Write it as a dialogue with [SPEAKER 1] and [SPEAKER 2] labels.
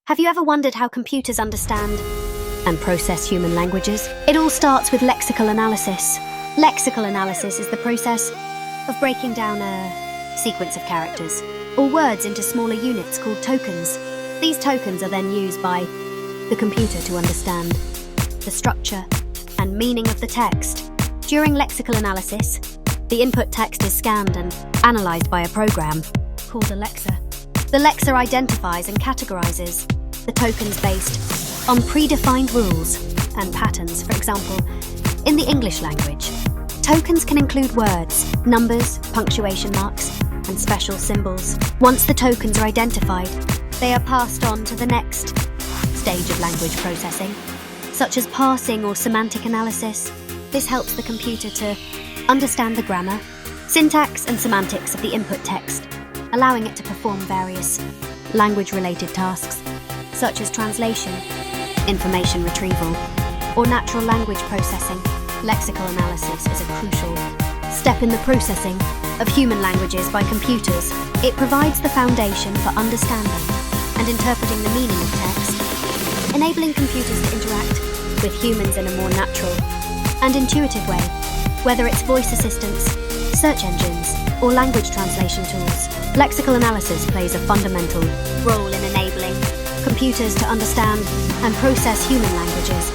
[SPEAKER 1] Have you ever wondered how computers understand and process human languages? It all starts with lexical analysis. Lexical analysis is the process of breaking down a sequence of characters or words into smaller units called tokens. These tokens are then used by the computer to understand the structure and meaning of the text. During lexical analysis, the input text is scanned and analyzed by a program called Alexa. The Alexa identifies and categorizes the tokens based on predefined rules and patterns. For example, in the English language, tokens can include words, numbers, punctuation marks, and special symbols. Once the tokens are identified, they are passed on to the next stage of language processing, such as parsing or semantic analysis. This helps the computer to understand the grammar, syntax, and semantics of the input text, allowing it to perform various language-related tasks, such as translation, information retrieval, or natural language processing. Lexical analysis is a crucial step in the processing of human languages by computers. It provides the foundation for understanding and interpreting the meaning of text, enabling computers to interact with humans in a more natural and intuitive way, whether it's voice assistants, search engines, or language translation tools. Lexical analysis plays a fundamental role in enabling computers to understand and process human languages.